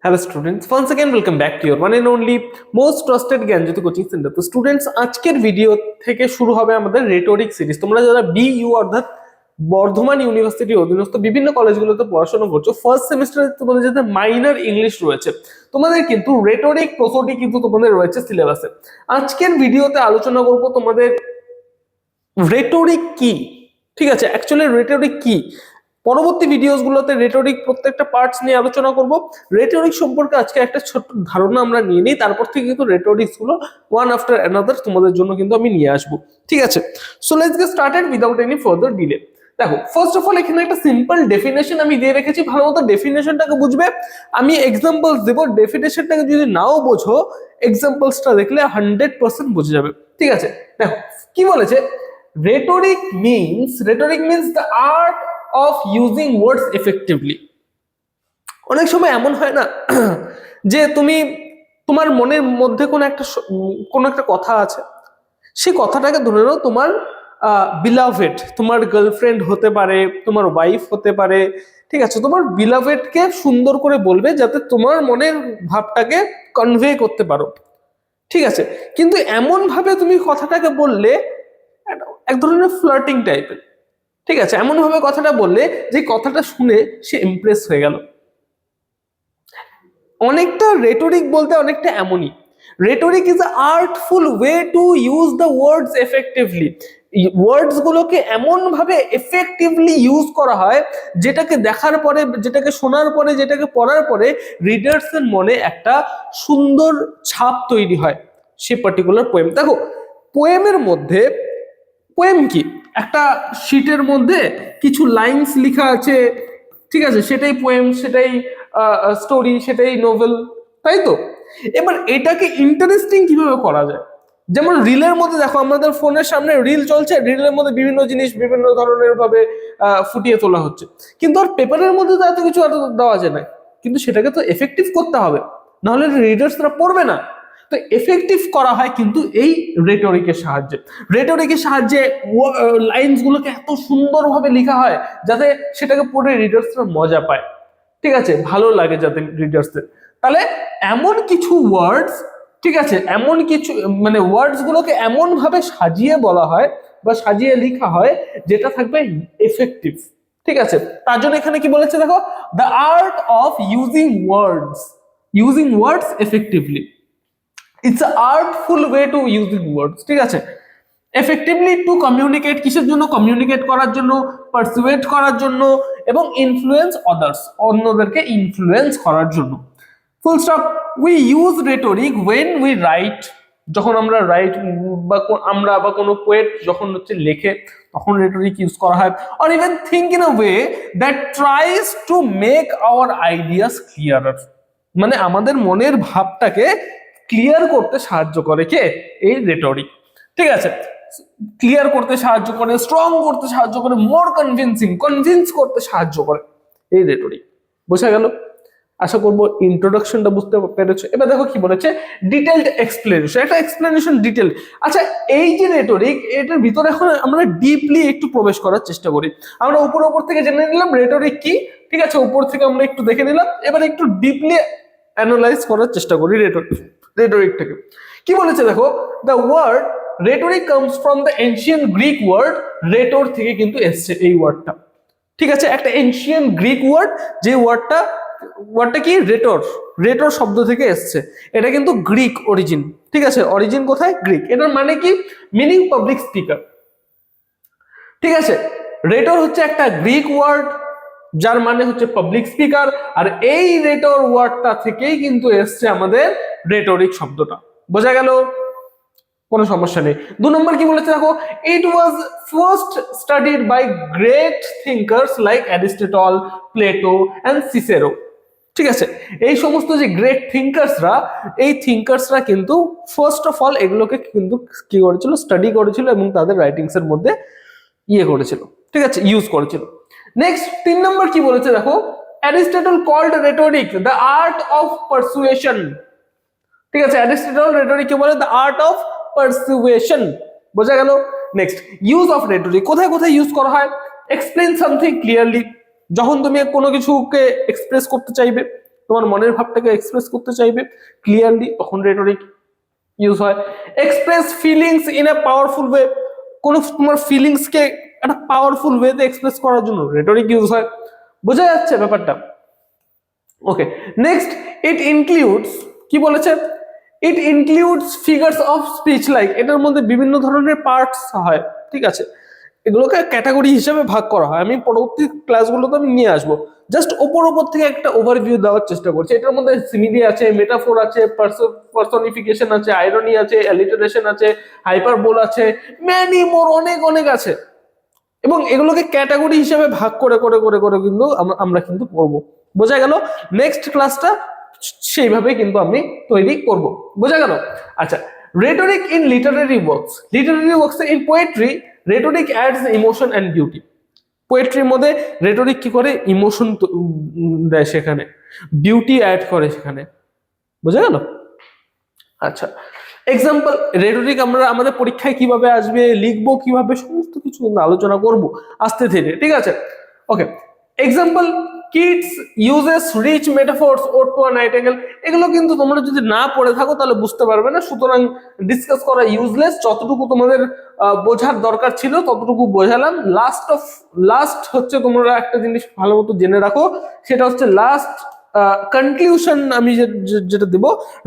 Hello students, once again welcome back to your one and only most trusted Gyanjyoti coaching centre. তো students, আজকের video থেকে শুরু হবে আমাদের রেটোরিক সিরিজ। তোমরা যারা বিইউ অর্থাৎ বর্ধমান ইউনিভার্সিটির অধীনস্থ বিভিন্ন কলেজগুলোতে পড়াশোনা করছো, ফার্স্ট সেমিস্টারে তোমাদের যাতে মাইনর ইংলিশ রয়েছে, তোমাদের কিন্তু রেটোরিক প্রসোডি কিন্তু তোমাদের রয়েছে সিলেবাসে। আজকের ভিডিওতে আলোচনা করব তোমাদের রেটোরিক কি, ঠিক আছে, অ্যাকচুয়ালি রেটোরিক কি। পরবর্তী ভিডিওসগুলোতে রেটোরিক প্রত্যেকটা পার্টস নিয়ে আলোচনা করব। রেটোরিক সম্পর্কে আজকে একটা ছোট্ট ধারণা আমরা নিয়ে নিই, তারপর থেকে কিন্তু রেটোরিক্স গুলো ওয়ান আফটার অ্যানাদার তোমাদের জন্য কিন্তু আমি নিয়ে আসবো, ঠিক আছে। So let's get started without any further delay. দেখো, ফার্স্ট অফ অল এখানে একটা সিম্পল ডেফিনেশন আমি দিয়ে রেখেছি, ভালো মতো ডেফিনেশনটাকে বুঝবে। আমি এক্সাম্পলস দেবো, ডেফিনেশনটাকে যদি নাও বোঝো এক্সাম্পলসটা দেখলে 100% বুঝে যাবে, ঠিক আছে। দেখো কি বলেছে, rhetoric means the art of using words effectively। অনেক সময় এমন হয় না যে তোমার মনের মধ্যে কোনো একটা কথা আছে, সেই কথাটাকে ধরে নাও তোমার বিলাভেড, তোমার গার্লফ্রেন্ড হতে পারে, তোমার ওয়াইফ হতে পারে, ঠিক আছে। তোমার বিলাভেডকে সুন্দর করে বলবে যাতে তোমার মনের ভাবটাকে কনভে করতে পারো, ঠিক আছে। কিন্তু এমন ভাবে তুমি কথাটাকে বললে এক ধরনের ফ্লার্টিং টাইপের, ঠিক আছে, এমন ভাবে কথাটা বললে যে কথাটা শুনে সে ইমপ্রেস হয়ে গেল। অনেকটা রেটোরিক বলতে অনেকটা এমনই। Rhetoric is a artful way to use the words effectively. Words গুলোকে এমন ভাবে এফেক্টিভলি ইউজ করা হয় যেটাকে দেখার পরে, যেটাকে শোনার পরে, যেটাকে পড়ার পরে রিডার্স এর মনে একটা সুন্দর ছাপ তৈরি হয় সে পার্টিকুলার পোয়েম। দেখো, পোয়েমের মধ্যে, পোয়েম কি, একটা শিটের মধ্যে কিছু লাইনস লেখা আছে, ঠিক আছে, সেটাই পোয়েম, সেটাই স্টোরি, সেটাই নোভেল, তাই তো। এবার এটাকে ইন্টারেস্টিং কিভাবে করা যায়, যেমন রিলের মধ্যে দেখো, আমাদের ফোনের সামনে রিল চলছে, রিলের মধ্যে বিভিন্ন জিনিস বিভিন্ন ধরনের ভাবে ফুটিয়ে তোলা হচ্ছে, কিন্তু আর পেপারের মধ্যে তো এত কিছু দেওয়া যায় না। কিন্তু সেটাকে তো এফেক্টিভ করতে হবে, নাহলে রিডার্সরা পড়বে না। তো এফেক্টিভ করা হয় কিন্তু এই রেটোরিকের সাহায্যে। রেটোরিকের সাহায্যে লাইনস গুলোকে এত সুন্দরভাবে লেখা হয় যাতে সেটাকে পড়ে রিডার্সরা মজা পায়, ঠিক আছে, ভালো লাগে যাতে রিডার্সদের। তাহলে এমন কিছু ওয়ার্ডস, ঠিক আছে, এমন কিছু মানে ওয়ার্ডস গুলোকে এমন ভাবে সাজিয়ে বলা হয় বা সাজিয়ে লেখা হয় যেটা থাকবে এফেক্টিভ, ঠিক আছে। তার জন্য এখানে কি বলেছে দেখো, the art of using words effectively. It's a artful way to using words, ঠিক আছে। এফেক্টিভলি টু কমিউনিকেট, কিসের জন্য, কমিউনিকেট করার জন্য, পারসুয়েট করার জন্য, এবং ইনফ্লুয়েন্স আদার্স, অন্যদেরকে ইনফ্লুয়েন্স করার জন্য। Full stop. We use rhetoric when we write, যখন আমরা রাইট বা কোনো পোয়েট যখন লেখে তখন রেটোরিক ইউজ করা হয়। Or even think in a way that tries to make our ideas ক্লিয়ারার, মানে আমাদের মনের ভাবটাকে ক্লিয়ার করতে সাহায্য করে কে, এই রেটোরিক, ঠিক আছে। ক্লিয়ার করতে সাহায্য করে, স্ট্রং করতে সাহায্য করে, মোর কনভিন্স করতে সাহায্য করে এই রেটোরিক। বোঝা গেল? আশা করবো ইন্ট্রোডাকশনটা বুঝতে পেরেছো। এবার দেখো কি বলেছে, ডিটেলড এক্সপ্লেনেশন, একটা এক্সপ্লেনেশন ডিটেল। আচ্ছা, এই যে রেটোরিক, এটার ভিতরে এখন আমরা ডিপলি একটু প্রবেশ করার চেষ্টা করি। আমরা উপর থেকে জেনে নিলাম রেটোরিক কি, ঠিক আছে, উপর থেকে আমরা একটু দেখে নিলাম, এবার একটু ডিপলি অ্যানালাইজ করার চেষ্টা করি রেটোরিকটাকে। কি বলেছে দেখো, the word rhetoric comes from the ancient Greek word, rhetor থেকে কিন্তু এসছে এই ওয়ার্ডটা, ঠিক আছে। একটা এনশিয়েন্ট গ্রিক ওয়ার্ড, যে ওয়ার্ডটা কি, রেটোর শব্দ থেকে এসছে। এটা কিন্তু গ্রিক অরিজিন, ঠিক আছে, অরিজিন কোথায়, গ্রিক। এটার মানে কি, মিনিং পাবলিক স্পিকার, ঠিক আছে। রেটোর হচ্ছে একটা গ্রিক ওয়ার্ড যার মানে হচ্ছে পাবলিক স্পিকার, আর এই রেটোর ওয়ার্ডটা থেকেই কিন্তু এসছে আমাদের রেটোরিক শব্দটা। বোঝা গেল? কোনো সমস্যা নেই। 2 নম্বর কি বলেছে দেখো, it was first studied by great thinkers like Aristotle, Plato and Cicero, ঠিক আছে। এই সমস্ত যে গ্রেট থিঙ্কার্সরা, এই থিঙ্কার্সরা কিন্তু ফার্স্ট অফ অল এগুলোকে কিন্তু কি করেছিল, স্টাডি করেছিল এবং তাদের রাইটিংস এর মধ্যে করেছিল, ঠিক আছে, ইউজ করেছিল। নেক্সট 3 নম্বর কি বলেছে দেখো, Aristotle called rhetoric the art of persuasion, ঠিক আছে। অ্যারিস্টটল রেটোরিক কে বলে দ্য আর্ট অফ পারসুয়েশন। বোঝা গেল? নেক্সট, ইউজ অফ রেটোরিক, কোথায় কোথায় ইউজ করা হয়, এক্সপ্লেইন সামথিং ক্লিয়ারলি, যখন তুমি কোনো কিছুকে এক্সপ্রেস করতে চাইবে, তোমার মনের ভাবটাকে এক্সপ্রেস করতে চাইবে ক্লিয়ারলি, তখন রেটরিক ইউজ হয়। Express feelings in a powerful way, কোনো তোমার ফিলিংসকে একটা পাওয়ারফুল ওয়েতে এক্সপ্রেস করার জন্য রেটরিক ইউজ হয়। বোঝা যাচ্ছে ব্যাপারটা? ওকে, নেক্সট ইট ইনক্লুডস, কি বলেছে, it includes figures of speech, like এটার মধ্যে বিভিন্ন ধরনের পার্টস হয়, ঠিক আছে, এগুলোকে ক্যাটাগরি হিসেবে ভাগ করা হয়। আমি পরবর্তী ক্লাসগুলোতে আমি নিয়ে আসবো, জাস্ট ওপর থেকে একটা ওভারভিউ দেওয়ার চেষ্টা করছি। এটার মধ্যে সিমিলি আছে, মেটাফোর আছে, পার্সনিফিকেশন আছে, আইরনি আছে, অ্যালিটারেশন আছে, হাইপারবোল আছে, মেনি মোর, অনেক অনেক আছে, এবং এগুলোকে ক্যাটাগরি হিসেবে ভাগ করে করে করে করে কিন্তু আমরা কিন্তু পড়বো। বোঝা গেল? নেক্সট ক্লাসটা সেইভাবে কিন্তু আমি তৈরি করব। বোঝা গেল? আচ্ছা, rhetoric in literary works, literary works in poetry rhetoric adds emotion and beauty. পোয়েট্রির মধ্যে রেটরিক কি করে, ইমোশন দেয় সেখানে, বিউটি অ্যাড করে সেখানে। বোঝা গেল? আচ্ছা, এক্সাম্পল, রেটরিক আমরা আমাদের পরীক্ষায় কিভাবে আসবে, লিখবো কিভাবে, সমস্ত কিছু আলোচনা করব আস্তে ধীরে, ঠিক আছে? Okay, example, Keats uses rich metaphors ode to a nightingale, এগুলো কিন্তু তোমরা যদি না পড়ে থাকো তাহলে বুঝতে পারবে না, সুতরাং ডিসকাস করা ইউজলেস। যতটুকু তোমাদের বোঝার দরকার ছিল ততটুকু বোঝালাম। লাস্ট হচ্ছে তোমরা একটা জিনিস ভালো মতো জেনে রাখো, সেটা হচ্ছে লাস্ট কনক্লিউশন আমি যেটা দেব,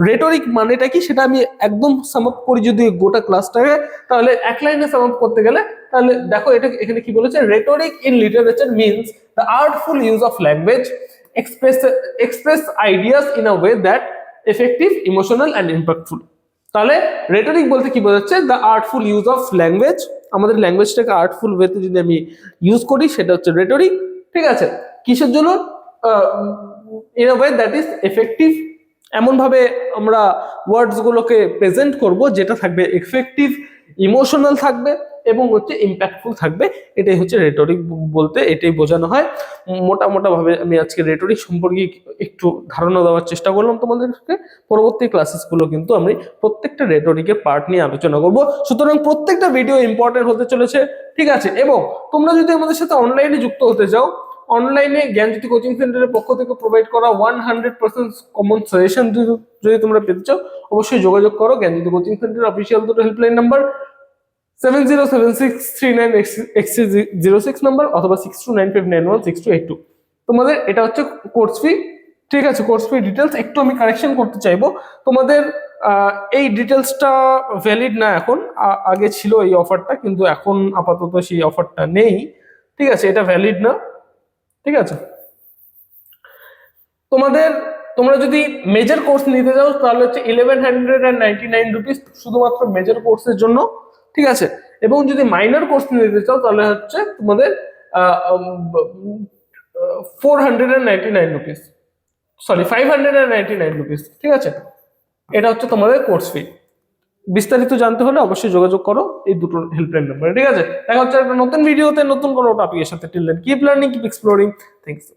রেটরিক মানেটা কি সেটা আমি একদম সাম আপ করি যদি গোটা ক্লাসটাকে, তাহলে এক লাইনে সাম আপ করতে গেলে, তাহলে দেখো এটা এখানে কি বলেছে, rhetoric in literature means the artful use of language express ideas in a way that effective, emotional and impactful. তাহলে রেটরিক বলতে কি বোঝাচ্ছে, the artful use of language, আমাদের ল্যাঙ্গুয়েজটাকে আর্টফুল ওয়েতে যদি আমি ইউজ করি সেটা হচ্ছে রেটরিক, ঠিক আছে? কিসের জন্য? In a way that is effective, এমন ভাবে আমরা ওয়ার্ডস গুলোকে প্রেজেন্ট করব যেটা থাকবে এফেক্টিভ, ইমোশনাল থাকবে এবং হচ্ছে ইম্প্যাক্টফুল থাকবে। এটাই হচ্ছে রেটরিক বলতে, এটাই বোঝানো হয়। মোটা ভাবে আমি আজকে রেটরিক সম্পর্কে একটু ধারণা দেওয়ার চেষ্টা করলাম তোমাদেরকে। পরবর্তী ক্লাসেসগুলো কিন্তু আমি প্রত্যেকটা রেটরিকের পার্ট নিয়ে আলোচনা করব, সুতরাং প্রত্যেকটা ভিডিও ইম্পর্টেন্ট হতে চলেছে, ঠিক আছে? এবং তোমরা যদি আমাদের সাথে অনলাইনে যুক্ত হতে চাও, অনলাইনে জ্ঞানজ্যোতি কোচিং সেন্টারের পক্ষ থেকে প্রোভাইড করা 100% কমন সাজেশন যদি তোমরা পেতে চাও, অবশ্যই যোগাযোগ করো। জ্ঞানজ্যোতি কোচিং সেন্টার অফিসিয়াল দুটো হেল্পলাইন নাম্বার 707639x06 নাম্বার অথবা 6295916282। তোমাদের এটা হচ্ছে কোর্স ফি, ঠিক আছে? কোর্স ফি ডিটেলস একটু আমি কারেকশন করতে চাইবো। তোমাদের এই ডিটেলসটা ভ্যালিড না এখন, আগে ছিল এই অফারটা, কিন্তু এখন আপাতত সেই অফারটা নেই, ঠিক আছে? এটা ভ্যালিড না, ঠিক আছে? তোমরা যদি মেজর কোর্স নিতে যাও তাহলে হচ্ছে 1199 রুপিস শুধুমাত্র মেজর কোর্সের জন্য, ঠিক আছে? এবং যদি মাইনর কোর্স নিতে চাও তাহলে হচ্ছে তোমাদের 499 রুপিস, সরি 599 রুপিস, ঠিক আছে? এটা হচ্ছে তোমাদের কোর্স ফি। বিস্তারিত জানতে হলে অবশ্যই যোগাযোগ করো এই দুটো হেল্পলাইন নাম্বারে, ঠিক আছে? দেখা হচ্ছে একটা নতুন ভিডিওতে নতুন কোনো টপিকের সাথে। Till then keep learning, keep exploring. Thanks.